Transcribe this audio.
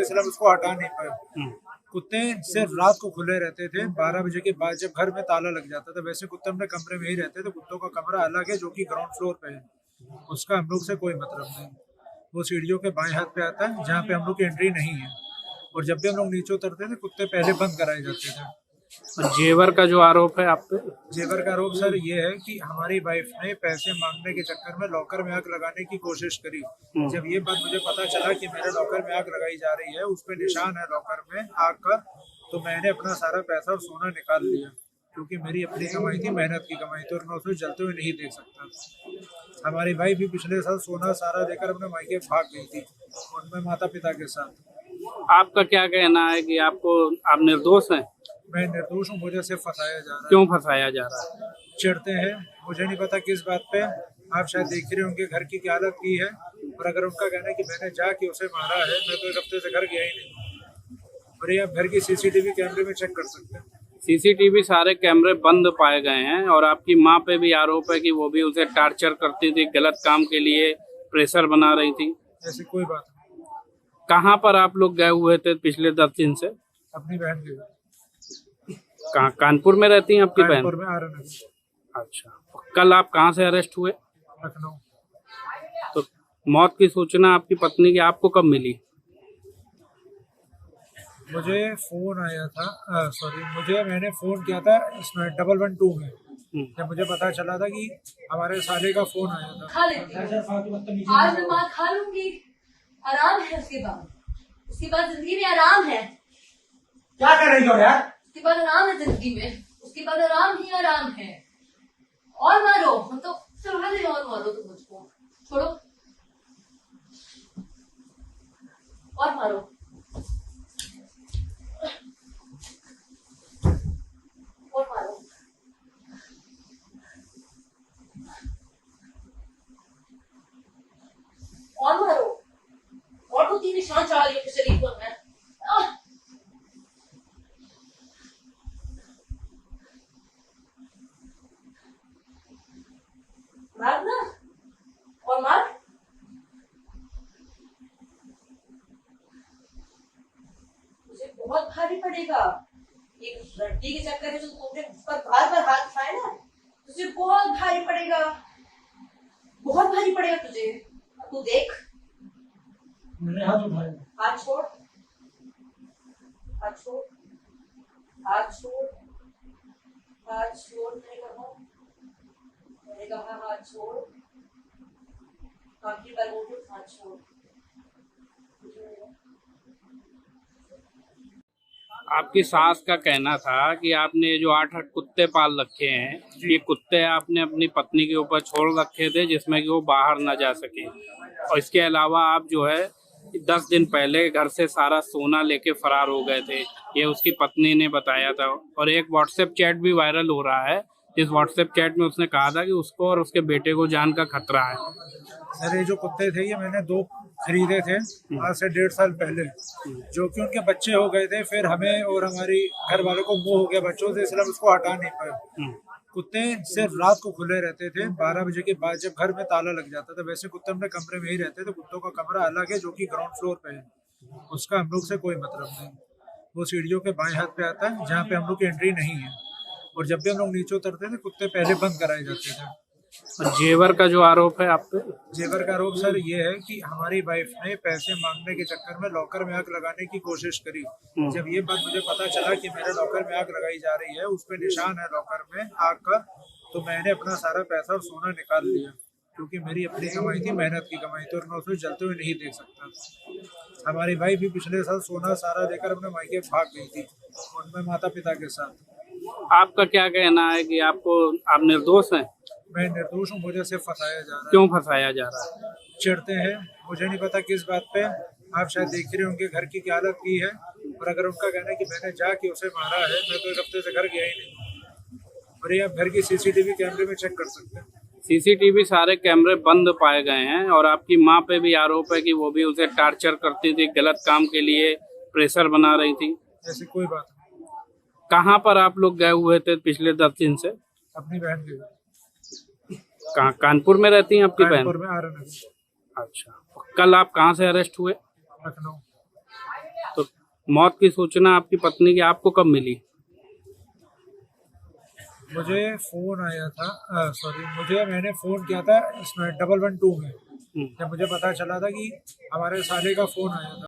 इसलिए हम उसको हटा नहीं पाए। कुत्ते सिर्फ रात को खुले रहते थे, 12 बजे के बाद जब घर में ताला लग जाता था। वैसे कुत्ते अपने कमरे में ही रहते थे, कुत्तों का कमरा अलग है जो कि ग्राउंड फ्लोर पे है, उसका हम लोग से कोई मतलब नहीं। वो सीढ़ियों के बाएं हाथ पे आता है जहाँ पे हम लोग की एंट्री नहीं है, और जब भी हम लोग नीचे उतरते थे कुत्ते पहले बंद कराए जाते थे। और जेवर का जो आरोप है आप पे? जेवर का आरोप सर ये है कि हमारी वाइफ ने पैसे मांगने के चक्कर में लॉकर में आग लगाने की कोशिश करी। जब ये बात मुझे पता चला कि मेरे लॉकर में आग लगाई जा रही है, उस पर निशान है लॉकर में आग का, तो मैंने अपना सारा पैसा और सोना निकाल लिया, क्योंकि मेरी अपनी कमाई थी, मेहनत की कमाई थी, और मैं उसमें जलते हुए नहीं देख सकता। हमारी भाई भी पिछले साल सोना सारा देकर अपने मायके भाग गई थी, उनमें माता पिता के साथ। आपका क्या कहना है कि आप निर्दोष हैं? मैं निर्दोष हूँ, मुझे सिर्फ फंसाया जा रहा है। क्यों फंसाया जा रहा है? चिढ़ते हैं, मुझे नहीं पता किस बात पे। आप शायद देख रहे होंगे घर की क्या हालत की है, और अगर उनका कहना है कि मैंने जाके उसे मारा है, मैं तो एक हफ्ते से घर गया ही नहीं। और ये आप घर की सीसीटीवी कैमरे में चेक कर सकते हैं। सीसीटीवी सारे कैमरे बंद पाए गए हैं, और आपकी माँ पे भी आरोप है कि वो भी उसे टार्चर करती थी, गलत काम के लिए प्रेशर बना रही थी। ऐसी कोई बात नहीं। कहाँ पर आप लोग गए हुए थे पिछले 10 दिन से? अपनी बहन के घर। कहाँ? कानपुर में रहती हैं आपकी बहन? कानपुर में आर नगर। अच्छा, कल आप कहाँ से अरेस्ट हुए? लखनऊ। तो मौत की सूचना आपकी पत्नी की आपको कब मिली? मुझे फोन आया था, मैंने फोन किया था इसमें 112 में, जब मुझे पता चला था कि हमारे साले का फोन आया था। खा लेती हूँ। आज मैं बात खा लूंगी, आराम है। उसके बाद जिंदगी में आराम है। क्या कर रही हो यार? उसके बाद आराम है जिंदगी में, उसके बाद आराम ही आराम है। और मारो, हम तो चढ़ा दे, और मारो तुम मुझको, छोड़ो और मारो। और मारो, और मारो, और 2-3 निशान चढ़ा दिए शरीर पर मैं। मार ना, और मार। मुझे बहुत भारी पड़ेगा, एक रड्डी के चक्कर में जो तुमने पर बार बार हाथ उठाए ना, तुझे बहुत भारी पड़ेगा, बहुत भारी पड़ेगा तुझे। अब तू देख, मेरे हाथ उठाए। हाथ छोड़, हाथ छोड़, हाथ छोड़, हाथ छोड़। मैंने कहा हाथ छोड़, आखिरी बार बोल, हाथ छोड़। आपकी सास का कहना था कि आपने जो 8 कुत्ते पाल रखे हैं, ये कुत्ते आपने अपनी पत्नी के ऊपर छोड़ रखे थे जिसमें कि वो बाहर ना जा सके, और इसके अलावा आप जो है 10 दिन पहले घर से सारा सोना लेके फरार हो गए थे, ये उसकी पत्नी ने बताया था। और एक व्हाट्सएप चैट भी वायरल हो रहा है, इस व्हाट्सएप चैट में उसने कहा था कि उसको और उसके बेटे को जान का खतरा है। सर, ये जो कुत्ते थे ये मैंने 2 खरीदे थे आज से 1.5 साल पहले, जो कि उनके बच्चे हो गए थे। फिर हमें और हमारी घर वालों को मोह हो गया बच्चों से, इसलिए हम उसको हटा नहीं पाए। कुत्ते सिर्फ रात को खुले रहते थे, 12 बजे के बाद जब घर में ताला लग जाता था। वैसे कुत्ते अपने कमरे में ही रहते थे, कुत्तों का कमरा अलग है जो कि ग्राउंड फ्लोर पे है, उसका हम लोग से कोई मतलब नहीं। वो सीढ़ियों के बाएं हाथ पे आता है जहाँ पे हम लोग की एंट्री नहीं है, और जब भी हम लोग नीचे उतरते थे कुत्ते पहले बंद कराए जाते थे। और जेवर का जो आरोप है आप पे? जेवर का आरोप सर ये है कि हमारी वाइफ ने पैसे मांगने के चक्कर में लॉकर में आग लगाने की कोशिश करी। जब ये बात मुझे पता चला कि मेरे लॉकर में आग लगाई जा रही है, उस पर निशान है लॉकर में आग का, तो मैंने अपना सारा पैसा और सोना निकाल लिया, क्योंकि मेरी अपनी कमाई थी, मेहनत की कमाई थी, और मैं उसमें जलते हुए नहीं देख सकता। हमारी भाई भी पिछले साल सोना सारा देकर अपने मायके भाग गई थी, उनमें माता पिता के साथ। आपका क्या कहना है कि आप निर्दोष हैं? मैं निर्दोष हूँ, मुझे सिर्फ फंसाया जा रहा है। क्यों फंसाया जा रहा है? चिढ़ते हैं, मुझे नहीं पता किस बात पे। आप शायद देख रहे होंगे घर की क्या हालत की है, और अगर उनका कहना है कि मैंने जाके उसे मारा है, मैं तो एक हफ्ते से घर गया ही नहीं। और ये आप घर की सीसीटीवी कैमरे में चेक कर सकते हैं। सीसीटीवी सारे कैमरे बंद पाए गए हैं, और आपकी माँ पे भी आरोप है कि वो भी उसे टार्चर करती थी, गलत काम के लिए प्रेशर बना रही थी। ऐसी कोई बात नहीं। कहाँ पर आप लोग गए हुए थे पिछले 10 दिन से? अपनी बहन के घर। कहाँ? कानपुर में रहती हैं आपकी बहन? कानपुर में आर नगर। अच्छा, कल आप कहाँ से अरेस्ट हुए? लखनऊ। मौत की सूचना आपकी पत्नी की आपको कब मिली? मुझे फोन आया था, मैंने फोन किया था इसमें 112 में। जब मुझे पता चला था कि हमारे साले का फोन आया था।